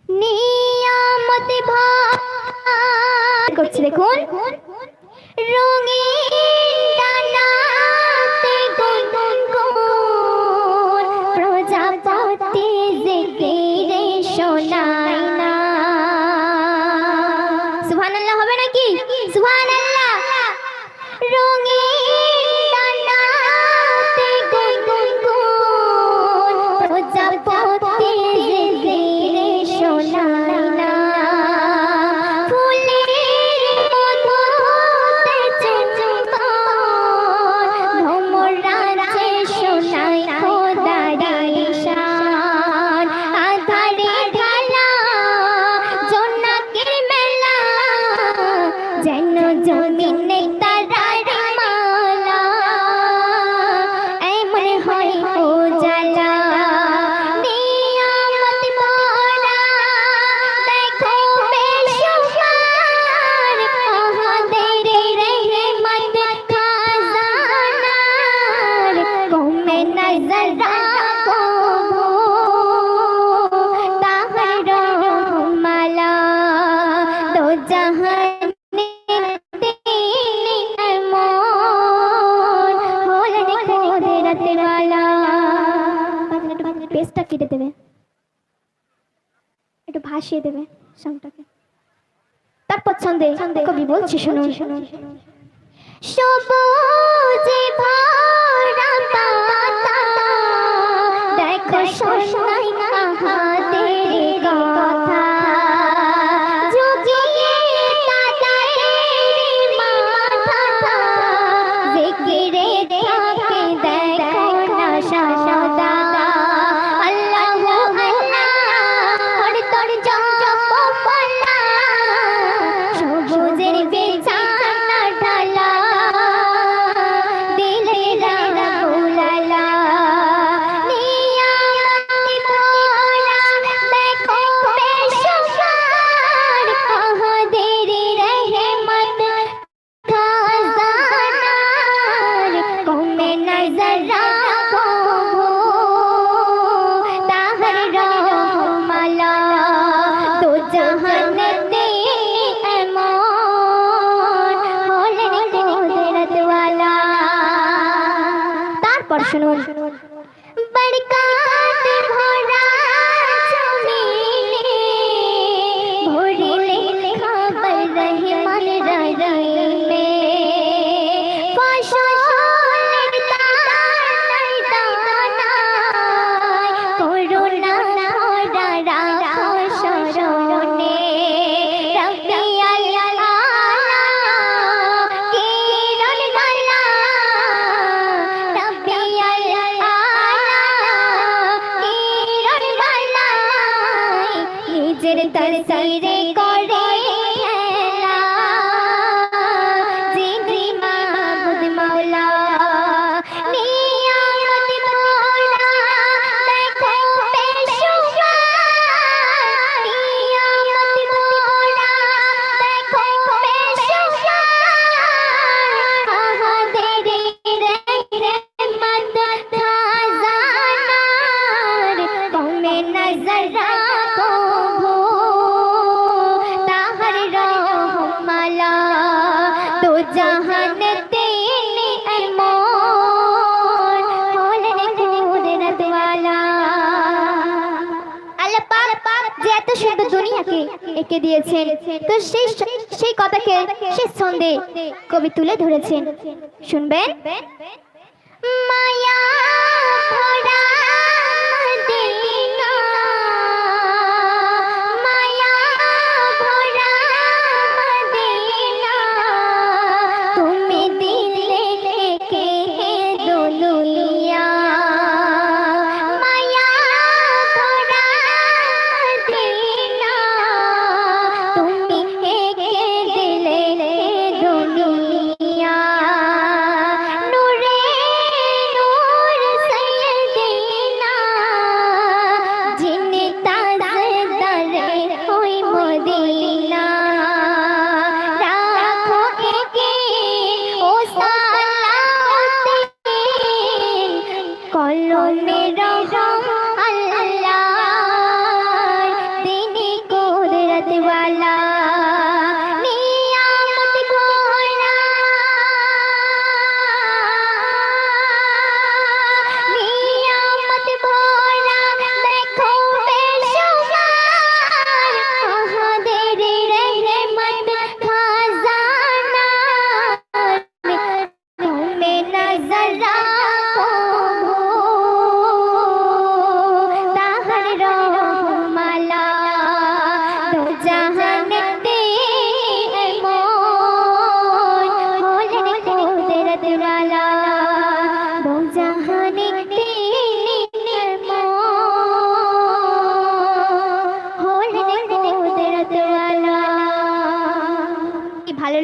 নিয়ামত ভাগ করছে দেখুন, রঙিন ডানাতে গুনগুন প্রজাপতি জিকিরে শোনায় না। সুবহানাল্লাহ হবে নাকি? সুবহানাল্লাহ। রঙিন ডানাতে গুনগুন প্রজাপতি জিকিরে শোনায় না। ফুলের মধুতে চুম্বন ভ্রমরাতে শোনায় খোদার ঈশান। আধারে ঢালা জোনাকের মেলা, যেন জমিনে তারার মালা। এমন হয় উজালা, নিয়ামত ভরা দেখো বেশুমার আমাদের রহমত খাজানার। কমে নজর রাখো তাহার রহমালা, দো জাহানে তিনি এমন হলেন কুদরত ওয়ালা। পেজটা কেটে দেবে, একটু ভাসিয়ে দেবে সংটাকে। তারপর ছন্দে কবি বলছে শুনুন। সবুজে ভরা পাতা দেখো শোনাই কাহাদের কথা। যুগে তাদের মাথা জিকিরে থাকে দেখো না সদা। আল্লাহু আল্লাহ হর তোর জপমালা, সবুজের বিছানা ঢালা দিলে রাগুলালা। নিয়ামত ভরা দেখো বেশুমার আমাদের রহমত খাজানার। কমে নজর রাখো তাহার রহমালা, দো জাহানে তিনি এমন হলেন কুদরত ওয়ালা। তারপর শুনুন। বরকত ভরা জমিনে ভরিলে খবর রহমান রহিমে। ফসলের দানায় দানায় করুণা ভরা রাখো স্মরণে। রব্বিয়াল আলা কিরণ বালা, রব্বিয়াল আলা কিরণ বালা। নিজের তরসিরে করে খেলা যিনি মাবুদ মাওলা। নিয়ামত ভরা দেখো বেশুমার, নিয়ামত ভরা দেখো বেশুমার আমাদের রহমত খাজানার। কমে নজর রাখো তাহার রহমালা, দো জাহানে তিনি এমন হলেন কুদরত ওয়ালা। আল্লাহ পাক যে এত সুন্দর দুনিয়াকে এঁকে দিয়েছেন, তো সেই কথাকে শেষ ছন্দে কবি তুলে ধরেছেন, শুনবেন। মায়া ভরা মদিনা, মায়া ভরা মদিনা, তুমি দিলে কে দুনিয়া। মায়া ভরা মদিনা, তুমি কে দিলে দুনিয়া। নূরে নূর সৈয়দিনা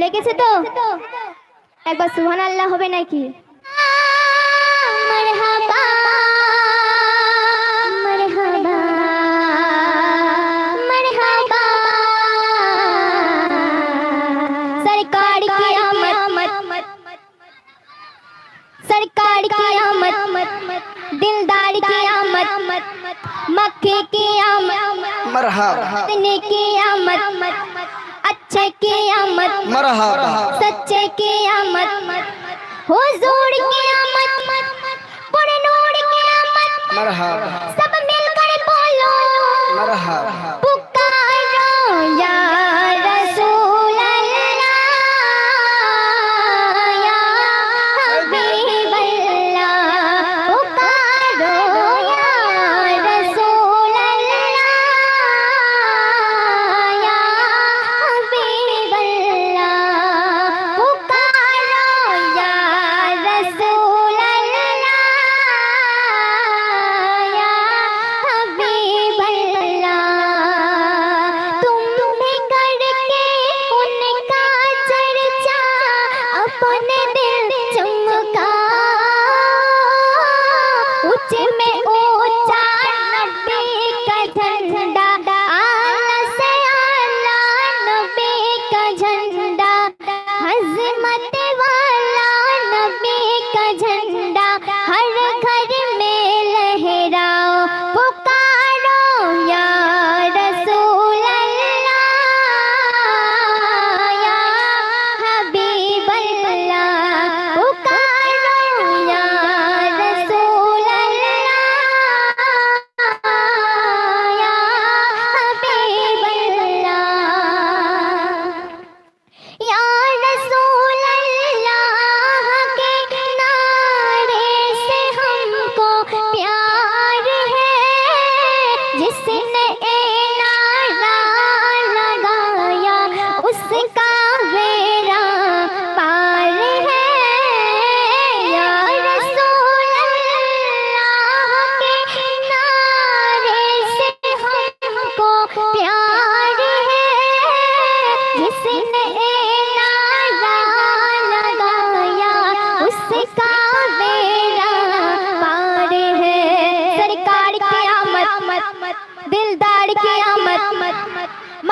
ভালো লেগেছে তো? একবার সুবহানাল্লাহ হবে নাকি? মারহাবা মারহাবা মারহাবা सरकार की आमद सरकार की आमद दिलदार की आमद मक्के की आमद मरहबा मदनी की आमद अच्छे की आमद मरहबा सच्चे की आमद हुजूर की आमद बड़े नूर की आमद मरहबा सब मिलकर बोलो मरहबा पुकारो या रसूल अल्लाह या हबीब अल्लाह पुकारो या रसूल अल्लाह या हबीब अल्लाह पुकारो या रसूल अल्लाह या हबीब अल्लाह तुम्हें करके उनका चर्चा अपने दिल चमका ऊंचे में ऊंचा नबी का झंडा आला से आला नबी का झंडा हजमत वाला नबी का झंडा हर घर में लहराओ पुकारो या रसूल अल्लाह या हबीब अल्लाह पुकारो या रसूल अल्लाह या हबीब अल्लाह या रसूल अल्लाह के नारे से हमको प्यार है जिसने ए नारा लगाया उसका बेड़ा पार है या रसूल अल्लाह के नारे से हमको प्यार है जिसने नारा लगाया उसका बेड़ा पार है सरकार की आमद दिलदार की आमद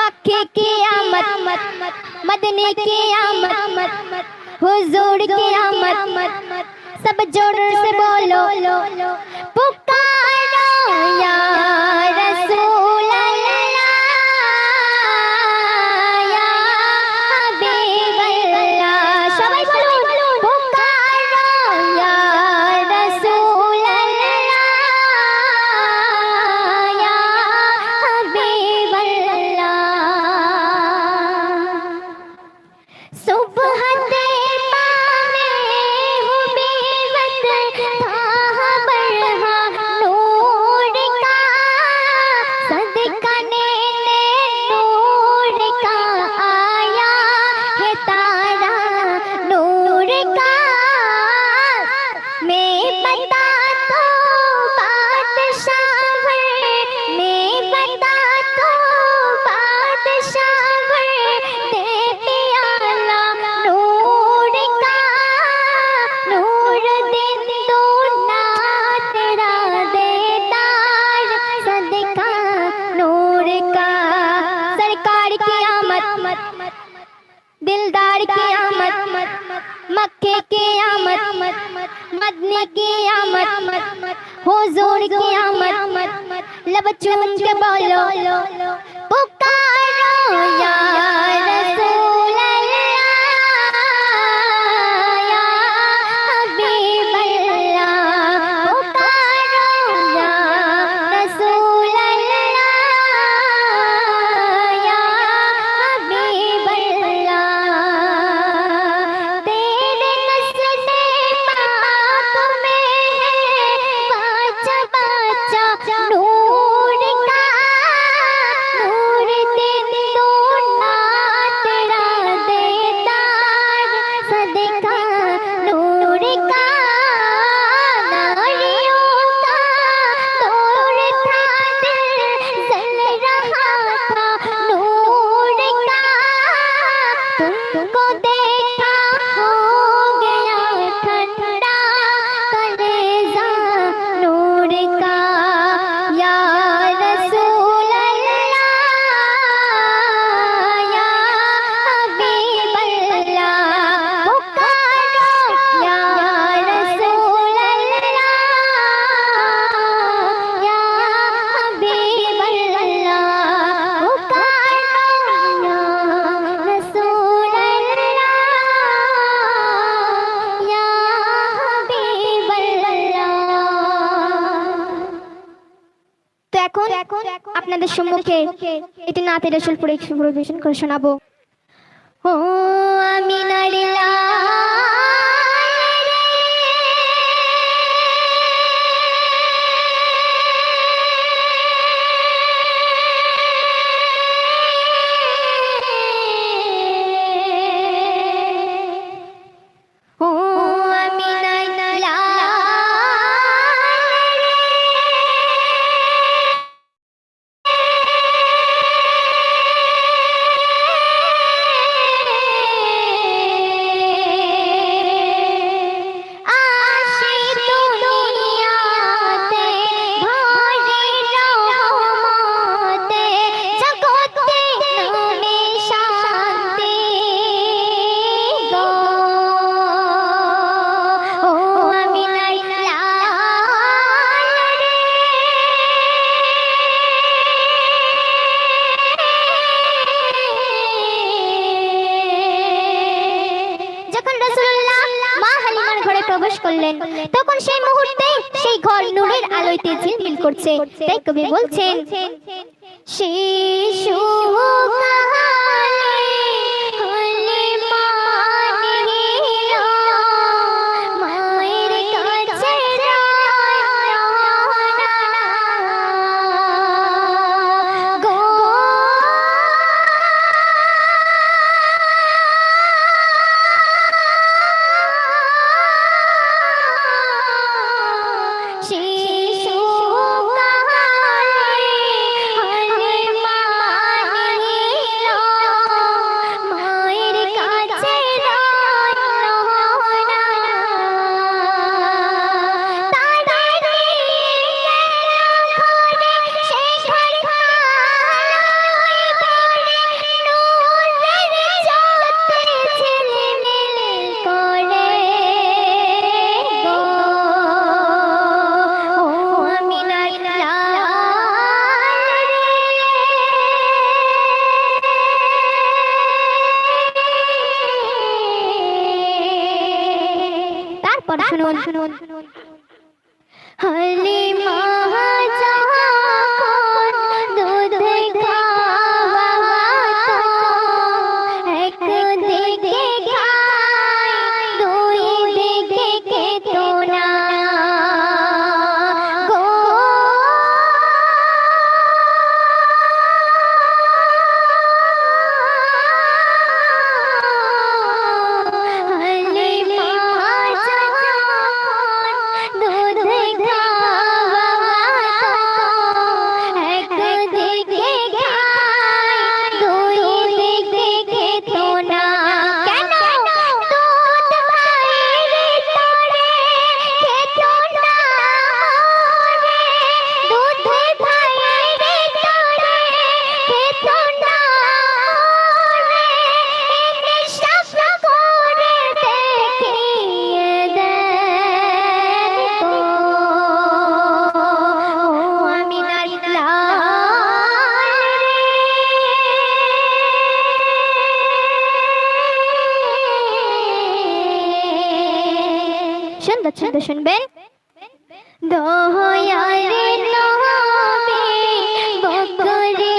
मक्के की आमद मदनी की आमद हुजूर की आमद सब जोर से बोलो पुकारो या रसूल अल्लाह या हबीब अल्लाह सबाई बोलুন पुकारो या रसूल अल्लाह या हबीब अल्लाह सुबह ते पाने हूँ बेवत था बरहा नूर का सदका नेने नूर का आया है तारा नूर का मैं बता तो बादशाह मैं बता तो बादशाह दे प्याला नूर का नूर दिन दो ना तेरा देदार सदका नूर का सरकार की आमद दिलदार की आमद मक्के की आमद मदनी की आमद हुजूर की आमद लब चूम के बोलो पुकारो या रसूल अल्लाह या हबीब अल्लाह पुकारो या रसूल अल्लाह या हबीब अल्लाह तेरे नस्ल पाक में है बाचा बाचा नूर का আপনাদের সম্মুখে একটি নাতে রাসূল পরিবেশন করে শোনাবো। ও আমিনার প্রবেশ করলেন, তখন সেই মুহূর্তে সেই ঘর নূরের আলোতে ঝিলমিল করছে। তাই কবি বলছেন, শিশু শুনুন, হালিমা যখন দুধ খাওয়াতো, একদিকে খায় দুই দিকে খেত না গো। শুনবেন, দয়ার নবী বকরি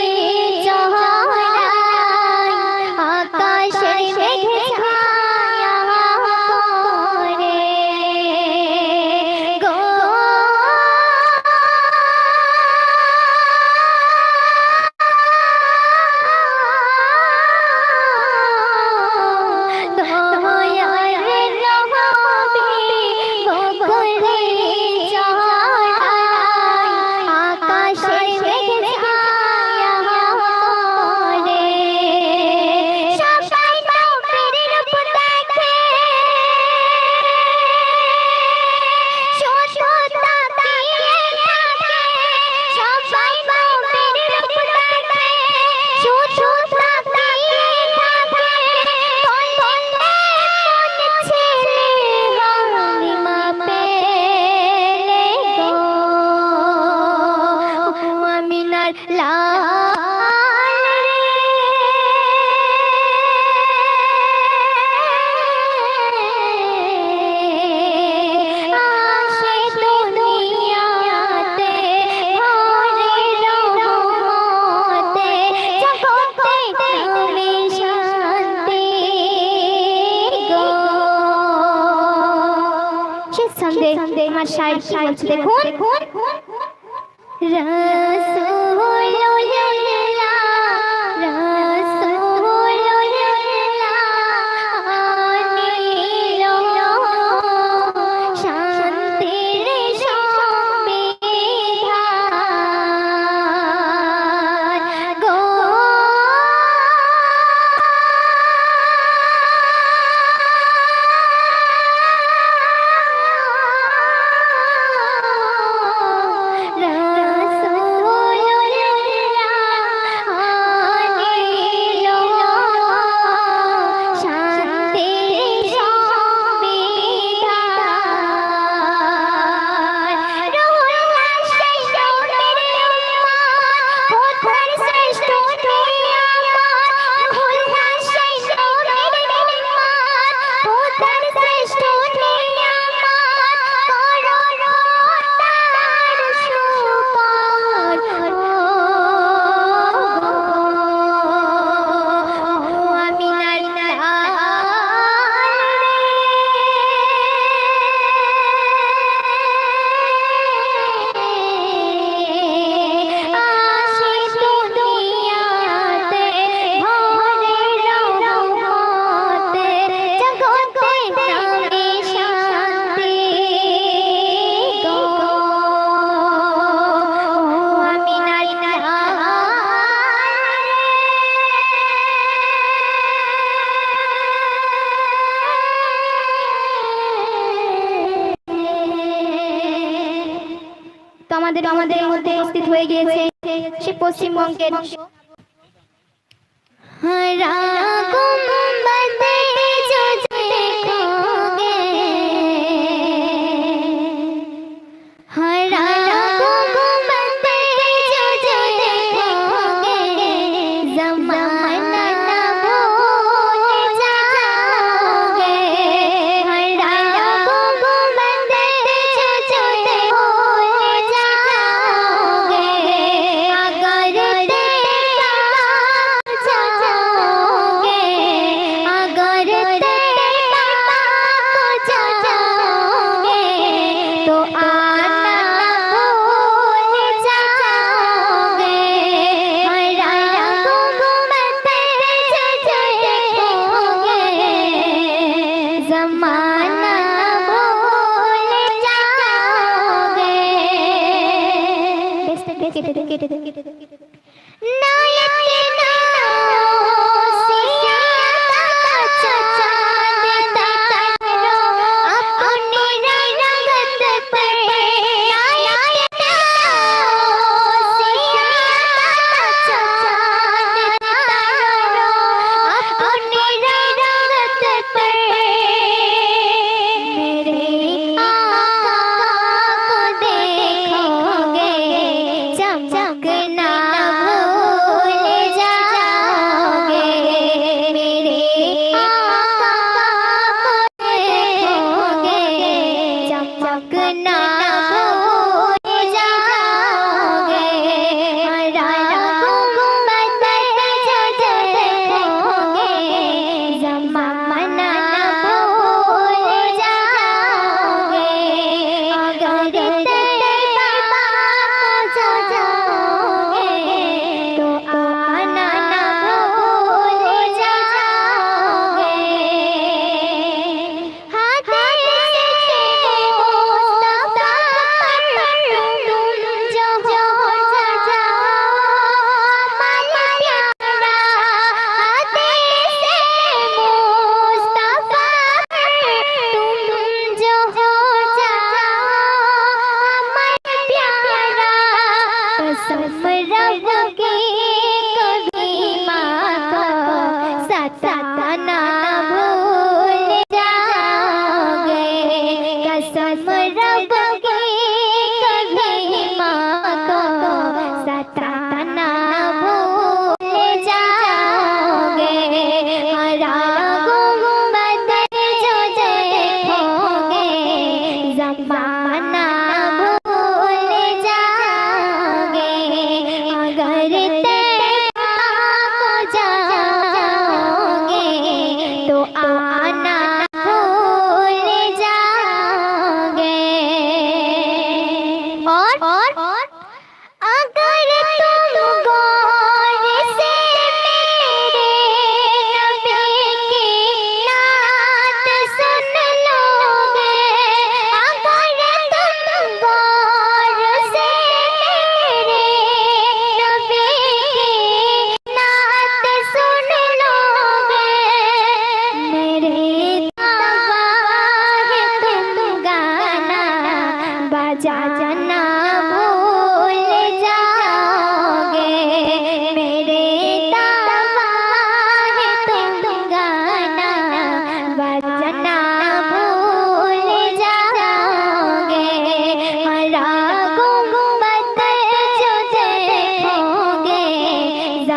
চড়াই আকাশের মেঘে ছায়া করে গো। আর শায়র কি বলছে দেখুন, রাসূলুল্লাহ রাসূলুল্লাহ আনিল শান্তির সংবিধান গো আমাদের মধ্যে উপস্থিত হয়ে গিয়েছে সে পশ্চিমবঙ্গের हरा गुंबद जो देखोगे हरा गुंबद जो देखोगे ज़माना न भूल जाओगे हरा गुंबद जो भूल जाओगे अगर देखा जाओगे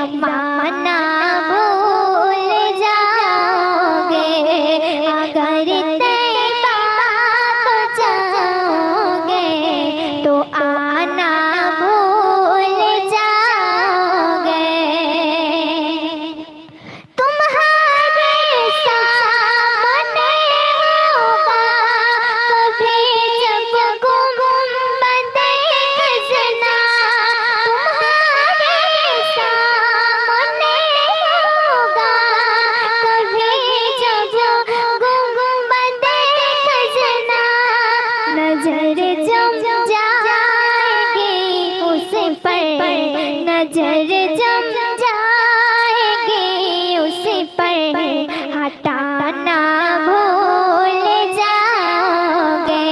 जमाना भूल जाओगे अगर तैबा को जाओगे तो आना भूल जाओगे तुम्हारे सामने होगा कभी जब गुंबदे खज़ना तुम्हारे सामने होगा कभी जब गुंबदे खज़ना नजर जम जाएगी उस पर नजर जम जाएगी उस पर हटाना भूल जाओगे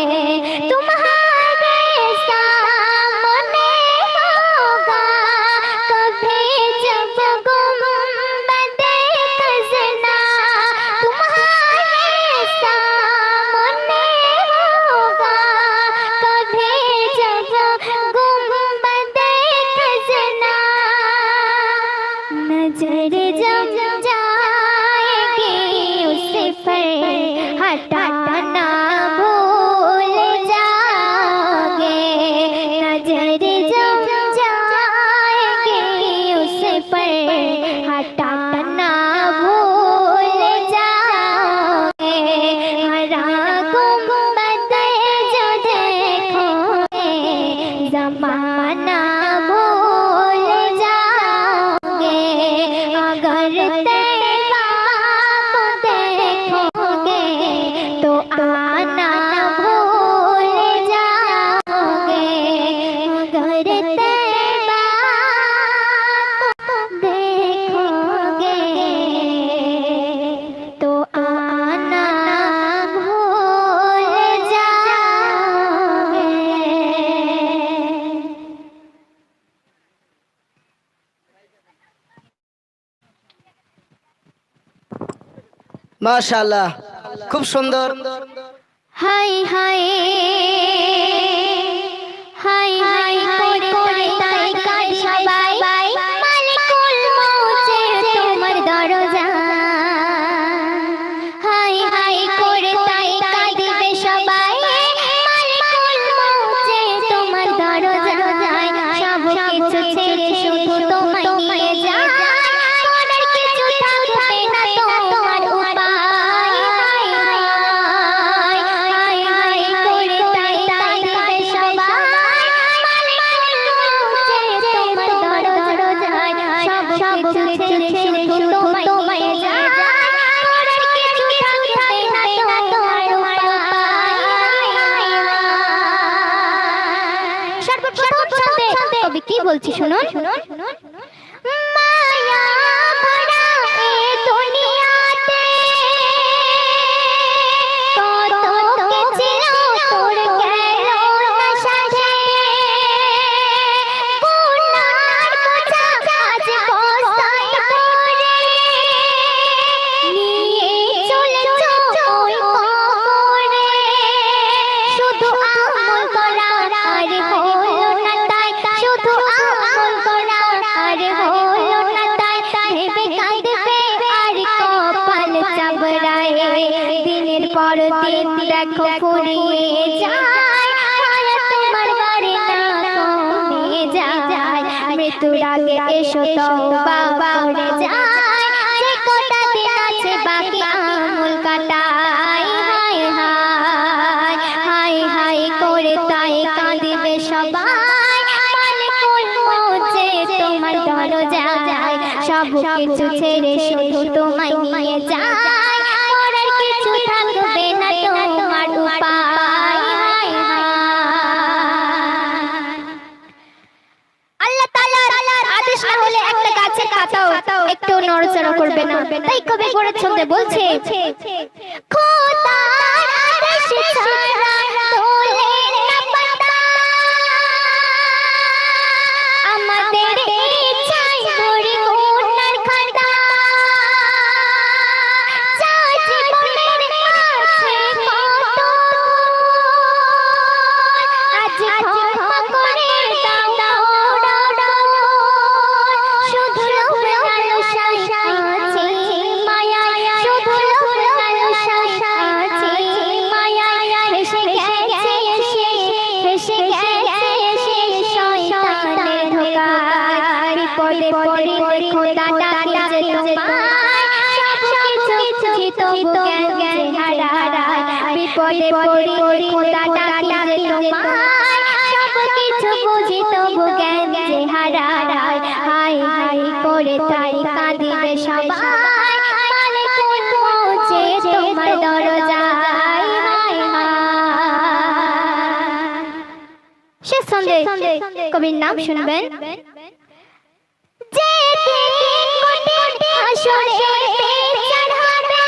तुम्हारे सामने होगा कभी जब गुंबदे खज़ना तुम्हारे सामने होगा कभी जब गुंबदे खज़ना नजर जम जाएगी उस पर हटाना भूल जाओगे नजर जम जाएगी उस पर हटाना भूल जाओगे हरा गुंबद जो देखोगे जमाना भूल जाओगे अगर तैबा को देखोगे तो आना भूल जाओगे अगर तैबा को देखोगे तो आना भूल जाओगे মাশাআল্লাহ, খুব সুন্দর। হাই হাই হাই হাই করে তাই কাঁদে সবাই মালিকুল মৌতে তোমার দরজা হাই হাই করে তাই কাঁদিবে সবাই মালিকুল মৌতে তোমার দরজা সব কিছু ছেড়ে শুধু তোমায় নিয়ে যায় করার কিছু থাকবে না তোমার উপায় হাই হাই করে তাই কাঁদিবে সবাই মালিকুল মৌতে তোমার দরজা সব কিছু ছেড়ে শুধু তোমায় যায় করার কিছু থাকবে না তোমার উপায় সর্বপ্রথম শুনতে কবি কি বলছি শুনুন মায়া ভরা এ দুনিয়াতে কত কিছু তোর গেল না সাথে গুনার বোঝা আজ বস্তায় ভরে নিয়ে চলেছ ওই কবরে শুধু আমল করা আর হলো না তাই শুধু আমল করা আর হলো না তাই ভেবে কাঁদবে আর কপাল চাবড়ায় দিনের পর দিন দেখো ফুরিয়ে যায় হায় তোমার বাড়ি না কমে যায় মৃত্যুর আগে এসো তওবা করে যায় যে কটা দিন আছে বাকি আমল কাটাই হায় হায় হায় হায় করে তাই কাঁদিবে সবাই মালিকুল মৌতে তোমার দরজা সব কিছু ছেড়ে শুধু তোমায় নিয়ে যায় করার কিছু থাকবে না তোমার উপায় হায় হায় আল্লাহ তাআলার আদেশ না হলে একটা গাছের পাতাও একটু নড়াচড়া করবে না তাই কবি করে ছন্দে বলছে খোদার আদেশ ছাড়া তোলে না পাতা আমাদের ইচ্ছায় ভরে গুনার খাতা যা জীবনের আছে কত আজ ক্ষমা করে দাও শুধু খোদা ডাকে যে তোমায় সব কিছু বুঝি তবু জ্ঞান যে হারায় বিপদে পড়ি খোদা ডাকে যে তোমায় সব কিছু বুঝি তবু জ্ঞান যে হারায় হায় হায় করে তাই কাঁদিবে সবাই মালিকুল মৌত তোমার দরজায় হায় হায়। শেষ সন্দেহ কবির নাম শুনবেন। যে দিন কঠিন হাসরে বিচার হবে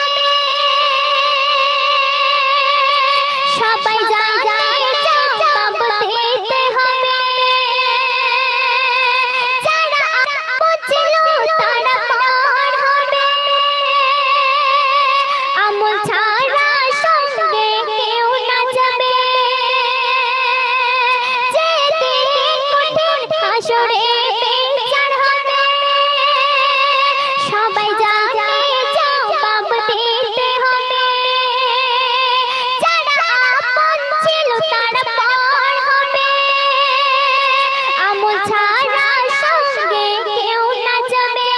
সবাই জানে জবাব দিতে হবে যারা আপন ছিল তারা পার হবে আমল ছাড়া সঙ্গে কেউ না যাবে যে দিন কঠিন হাসরে বিচার হবে সবাই জানে জবাব দিতে হবে যারা আপন ছিল তারা পার হবে আমল ছাড়া সঙ্গে কেউ না যাবে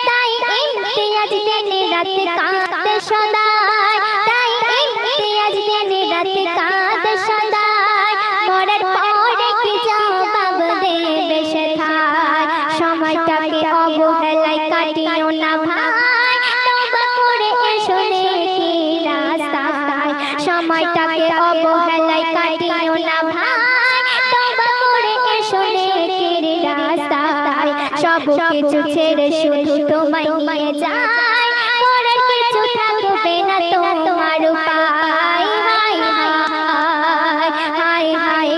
তাই ইমতিয়াজ দিনে রাতে কাঁদে সদাই তাই ইমতিয়াজ দিনে রাতে কাঁদে সদাই মরার পরে কি জবাব দেবে সেথায় সময়টাকে অবহেলায় কাটিও না ভাই তওবা করে এসো নেকি রাস্তায় সময়টাকে অবহেলায় কাটিও না ভাই তওবা করে এসো নেকির রাস্তায় সব কিছু ছেড়ে শুধু তোমায় নিয়ে যায় করার কিছু থাকবে না তোমার উপায় হায় হায়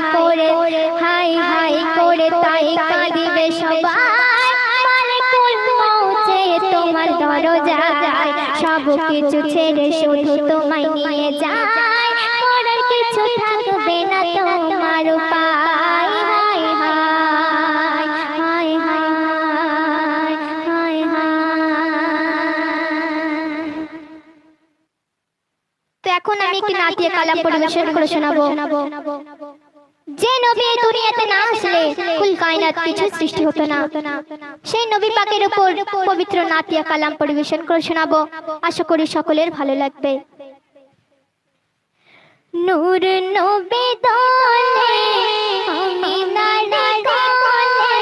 হায় হায় করে তাই কাঁদিবে সবাই মালিকুল মৌত তোমার দরজায় সব কিছু ছেড়ে শুধু তোমায় নিয়ে যায় করার কিছু থাকবে না তোমার উপায় হায় হায় হায় হায়। তো এখন আমি একটি নাতিয়ে কালাম পরিবেশন করে শোনাবো। যে নবী এই দুনিয়াতে না আসলে কুল কায়নাত কিছু সৃষ্টি হতো না সেই নবী পাকের উপর পবিত্র নাতিয়া কালাম পরিবেশন করে শোনাবো। আশা করি সকলের ভালো লাগবে। নূর নবী দোলে আমিনার কোলে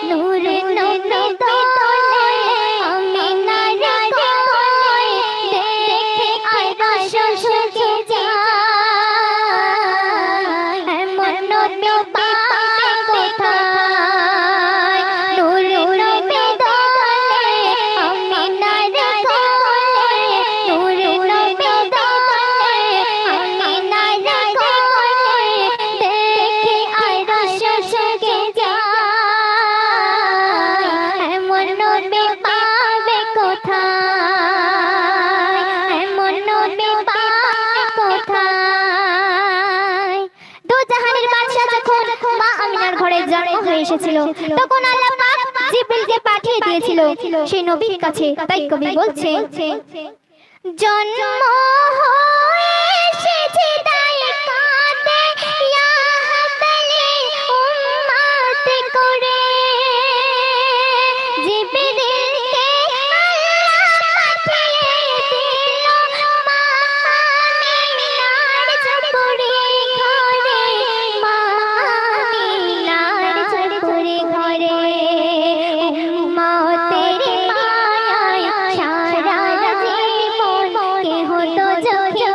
নূর নবী দোলে আমিনার কোলে দেখে আরশ ঝুঁকে যায় এমন নবী পাবে কোথায় নূর নবী দোলে আমিনার কোলে নূর নবী দোলে আমিনার কোলে দেখে আরশ ঝুঁকে যায় এমন নবী পাবে কোথায় এমন নবী পাবে কোথায়। দু জাহানের বাদশা যখন মা আমিনার ঘরে জন্ম হয়ে এসেছিল তখন আল্লাহ পাক জিবরিলকে পাঠিয়ে দিয়েছিল সেই নবীর কাছে। তাই কবি বলছে জন্ম হয়ে এসেছে তাই কাঁদে ইয়া হাবলি উম্মত করে জিবরিলকে আল্লাহ পাঠিয়ে দিল মা আমিনার ঝুপড়ি ঘরে মা আমিনার ঝুপড়ি ঘরে উম্মতের মায়ায় সারা জীবন কে হতো চোখে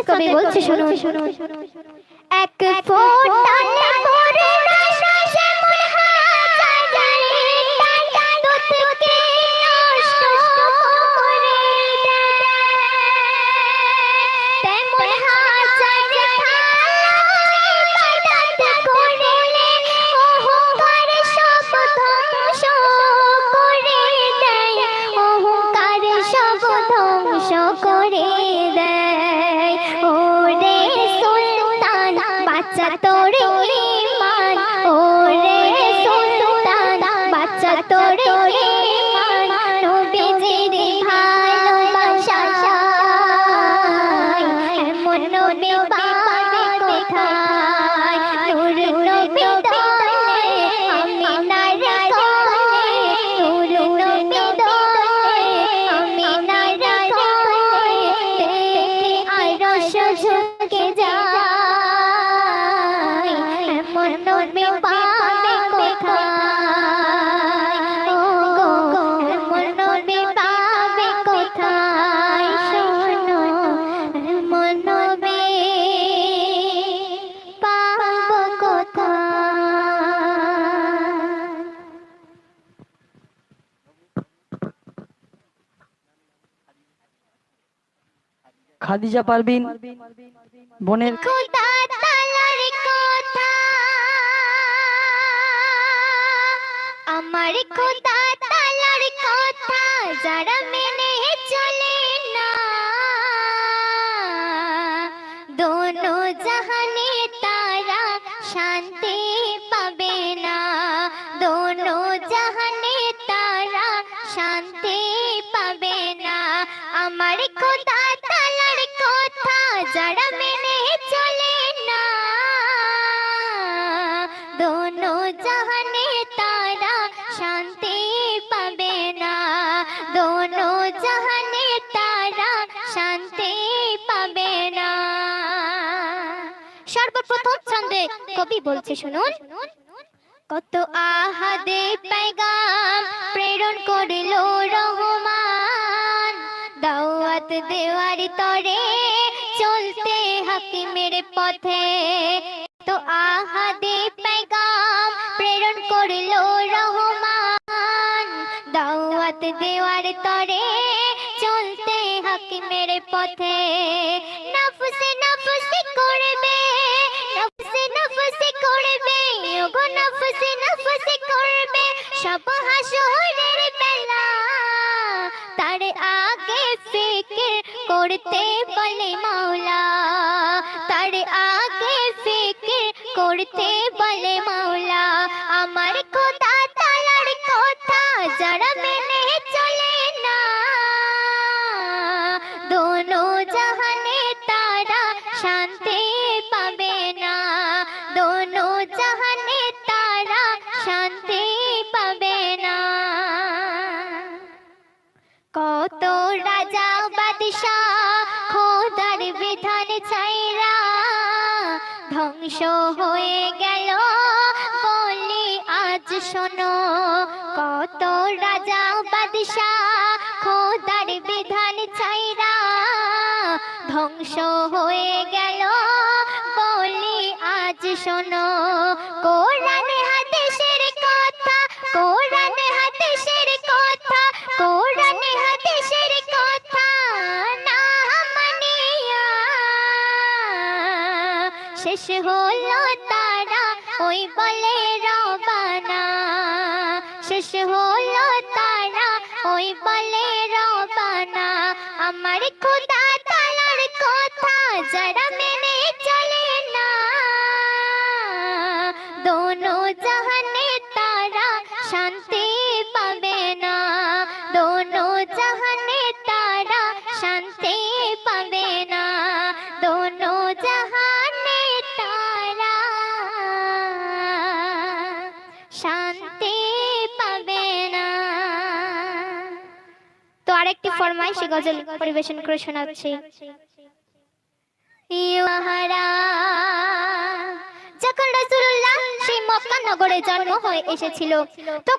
কবি বলছে শুনুন, এক ফোঁটা পরে না যেমন হাজার লিটার দুধকে নষ্ট করে দেয়, তেমন হাজার ইবাদত করলে অহংকার সব ধ্বংস করে দেয়, অহংকার সব ধ্বংস করে দেয়। ওরে সুলতান বাচ্চা তোর ঈমান, ওরে সুলতান বাচ্চা তোর ঈমান, নবীজির ভালোবাসায় এমন নবী পাবে কোথায়? নূর নবী দলে আমিনার কোলে, নূর নবী দলে আমিনার কোলে, দেখে আরশ ঝুঁকে যায়, এমন নবী পাবে কোথায়? ও গো এমন নবী পাবে কোথায়? শোনো এমন নবী পাবো কোথায়? খাদিজা পারভিন বোনের খোদা তাআলার কথা, আমার খোদা তাআলার কথা যারা মেনে চলে না, দোনো জাহানে তারা শান্তি পাবে না, দোনো জাহানে তারা শান্তি পাবে না। আমার খোদা তাআলার কথা যারা মেনে চলে না, দোনো জাহানে তারা শান্তি পাবে না, দোনো জাহানে তারা শান্তি পাবে না। সর্বপ্রথম ছন্দে কবি বলছে শুনুন, কত আহাদে পেগাম প্রেরণ করিল রহমান, দাওয়াত দেওয়ার তরে চলতে হাকিমের পথে, তো আহাদে পেগাম প্রেরণ করিল রহমান, দাওয়াত দেওয়ার তরে চলতে হাকিমের পথে। নফসে নফসে করবে, নফসে নফসে করবে, ওগো নফসে নফসে করবে সব হাসরের বেলা, তার আগে ফিকির করতে বলে মাওলা, তার আগে ফিকির করতে বলে মাওলা। আমার খোদা তাআলার কথা যারা মেনে চলে না, দোনো জাহানে তারা শান্তি পাবে না, দোনো জাহানে তারা শান্তি পাবে না। কত রাজা বাদশাহ খোদার বিধান ছাইরা ধ্বংস হয়ে গেল বলি আজ শোনো, কত রাজা বাদশাহ খোদার বিধান ছাইরা ধ্বংস হয়ে গেল বলি আজ শোনো। কোরআন হাদিসের কথা, কোরআন হাদিসের কথা, কোরআন হাদিসের কথা না মানিয়া শেষ হলো তারা ওই বলে রবানা, শেষ হলো তারা ওই বলে রবানা। আমার খোদা তাআলার কথা যারা মেনে চলে না, দোনো জাহানে তারা শান্তি পাবে না, দোনো জাহানে তারা শান্তি পাবে না, দোনো জাহানে তারা শান্তি পাবে না। তো আরেকটি ফরমাইশি গজল পরিবেশন করে শোনাচ্ছি। যখন রাসূলুল্লাহ সেই মক্কা নগরে জন্ম হয়ে এসেছিল,